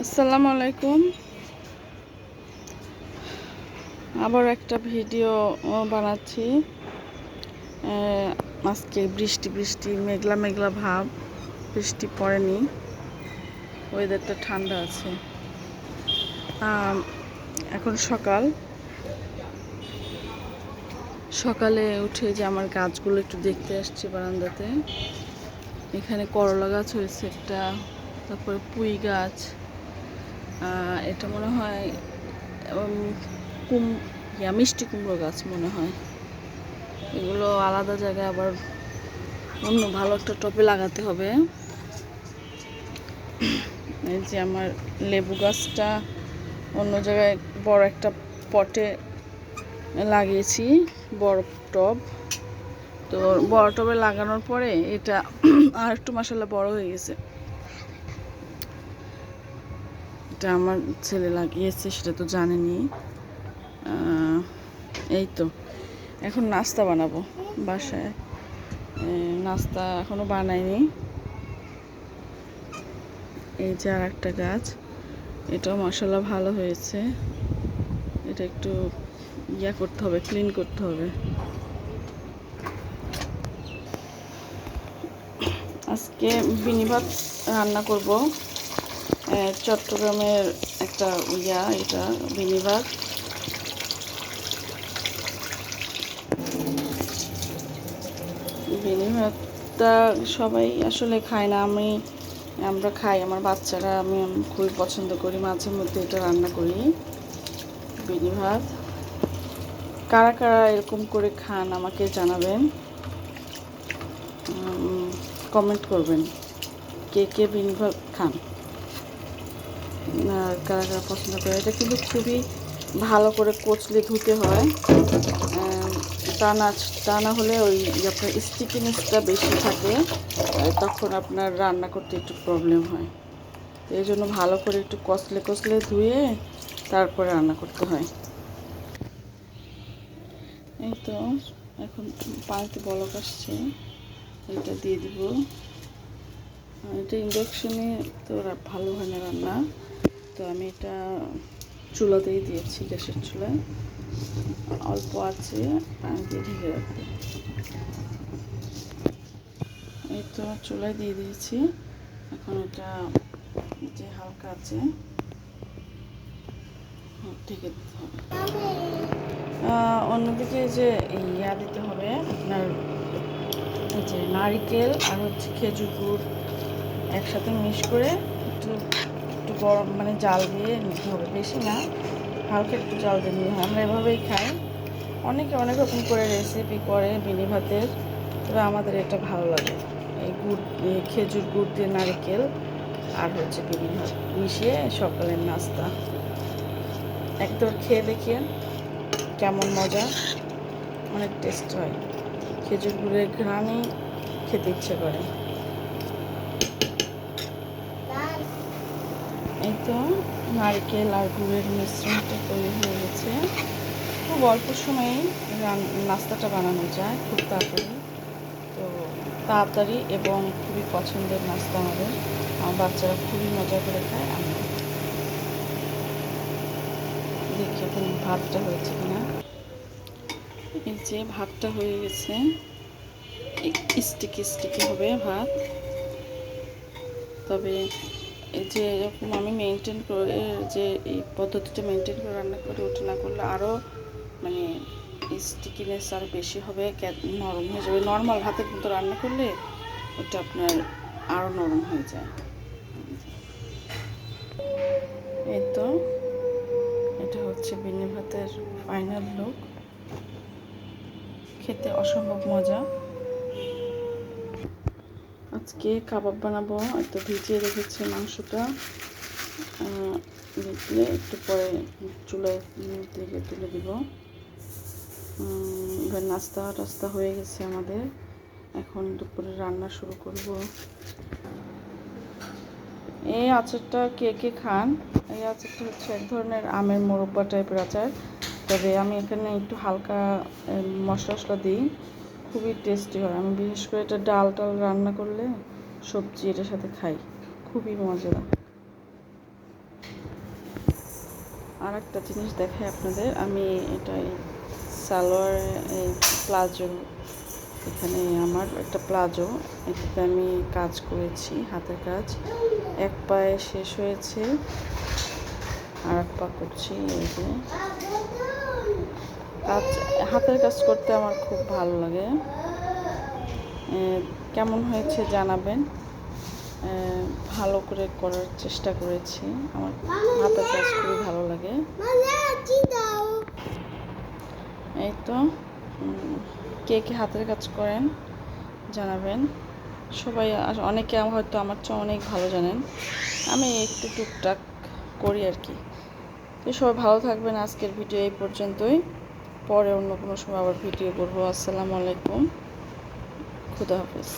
আসসালামু আলাইকুম। আবার একটা ভিডিও বানাচ্ছি। আজকে বৃষ্টি বৃষ্টি মেঘলা মেঘলা ভাব, বৃষ্টি পড়েনি, ওয়েদারটা ঠান্ডা আছে। এখন সকালে উঠে যে আমার গাছগুলো একটু দেখতে আসছি বারান্দাতে। এখানে করলা গাছ হয়েছে একটা, তারপরে পুঁই গাছ, এটা মনে হয় মিষ্টি কুমড়ো গাছ মনে হয়। এগুলো আলাদা জায়গায় আবার অন্য ভালো একটা টবে লাগাতে হবে। এই যে আমার লেবু গাছটা অন্য জায়গায় বড় একটা পটে লাগিয়েছি, বড় টব। তো বড় টবে লাগানোর পরে এটা আর একটু মাশাআল্লাহ বড় হয়ে গেছে। এটা আমার ছেলে লাগিয়েছে, সেটা তো জানেনি। এই তো এখন নাস্তা বানাবো বাসায়। নাস্তা এখনো বানাইনি। এই যে আর একটা গাছ, এটাও মাশাআল্লাহ ভালো হয়েছে। এটা একটু করতে হবে, ক্লিন করতে হবে। আজকে বিনি ভাত রান্না করব। চট্টগ্রামের একটা এটা বিনি ভাত। বিনি ভাতটা সবাই আসলে খায় না, আমরা খাই, আমার বাচ্চারা, আমি খুবই পছন্দ করি। মাঝে মধ্যে এটা রান্না করি বিনি ভাত। কারা কারা এরকম করে খান আমাকে জানাবেন, কমেন্ট করবেন কে কে বিনি ভাত খান, কারা কারা পছন্দ করে। এটা কিন্তু খুবই ভালো করে কচলে ধুতে হয়, তা না হলে ওই আপনার স্টিকিনেসটা বেশি থাকে, তখন আপনার রান্না করতে একটু প্রবলেম হয়। এই জন্য ভালো করে একটু কচলে কচলে ধুয়ে তারপরে রান্না করতে হয়। এই তো এখন পানিতে বলক আসছে, এটা দিয়ে দিব। এটা ইন্ডাকশনে তো ভালো হয় না রান্না, তো আমি এটা চুলাতেই দিয়েছি, গ্যাসের চুলায় অল্প আছে, পানি দিয়ে ঢেকে রাখবো। এই তো চুলায় দিয়ে দিয়েছি, এখন এটা যে হালকা আছে ঢেকে দিতে হবে। অন্যদিকে যে দিতে হবে আপনার, এই যে নারিকেল আর খেজুর গুড় একসাথে মিক্স করে একটু একটু গরম মানে জাল দিয়ে নিতে হবে, বেশি না, হালকা একটু জাল দিয়ে নিতে হয়। আমরা এভাবেই খাই, অনেকে অনেক রকম করে রেসিপি করে বিনি ভাতের, তবে আমাদের এটা ভালো লাগে। এই খেজুর গুড় দিয়ে নারিকেল আর বিনি ভাত মিশিয়ে সকালের নাস্তা একদম খেয়ে দেখিয়ে কেমন মজা, অনেক টেস্ট হয়। খেজুর গুড়ের ঘ্রাণে খেতে ইচ্ছে করে। এই তো নারকেল আর গুড়ের মিশ্রণটা তৈরি হয়ে গেছে। খুব অল্প সময়েই নাস্তাটা বানানো যায়, খুব তাড়াতাড়ি এবং খুবই পছন্দের নাস্তা আমাদের। আমার বাচ্চারা খুবই মজা করে খায়। আমি দেখি এখন ভাতটা হয়েছে কিনা। এই যে ভাতটা হয়ে গেছে, স্টিকি স্টিকি হবে ভাত। তবে এই যে এরকম আমি মেনটেন করে, যে এই পদ্ধতিটা মেনটেন করে রান্না করে ওটা না করলে আরও মানে স্টিকিনেস আরও বেশি হবে, নরম হয়ে যাবে। নর্মাল ভাতের মতো রান্না করলে ওটা আপনার আরও নরম হয়ে যায়। এই তো এটা হচ্ছে বিনি ভাতের ফাইনাল লুক, খেতে অসম্ভব মজা। আজকে কাবাব বানাবো, একটু ভিজিয়ে রেখেছি মাংসটা, ভিজলে একটু পরে চুলায় থেকে তুলে দিব। এবার নাস্তা টাস্তা হয়ে গেছে আমাদের, এখন দুপুরে রান্না শুরু করব। এই আচারটা কে কে খান? এই আচারটা হচ্ছে এক ধরনের আমের মোরব্বা টাইপের আচার, তবে আমি এখানে একটু হালকা মশলা টশলা দিই, খুবই টেস্টি হয়। আমি বিশেষ করে এটা ডাল টাল রান্না করলে সবজি এটার সাথে খাই, খুবই মজা। আর একটা জিনিস দেখাই আপনাদের, আমি এটাই সালোয়ার প্লাজো, এখানে আমার একটা প্লাজো, এটাতে আমি কাজ করেছি, হাতের কাজ। এক পায়ে শেষ হয়েছে, আর এক পা করছি। এই যে কাজ, হাতের কাজ করতে আমার খুব ভালো লাগে। কেমন হয়েছে জানাবেন। ভালো করে করার চেষ্টা করেছি, আমার হাতের কাজ খুবই ভালো লাগে। এই তো, কে কে হাতের কাজ করেন জানাবেন। সবাই অনেকে হয়তো আমার চেয়ে অনেক ভালো জানেন, আমি একটু টুকটাক করি আর কি। তো সবাই ভালো থাকবেন। আজকের ভিডিও এই পর্যন্তই, পরে অন্য কোনো সময় আবার ভিডিও করবো। আসসালামু আলাইকুম, খুদা হাফেজ।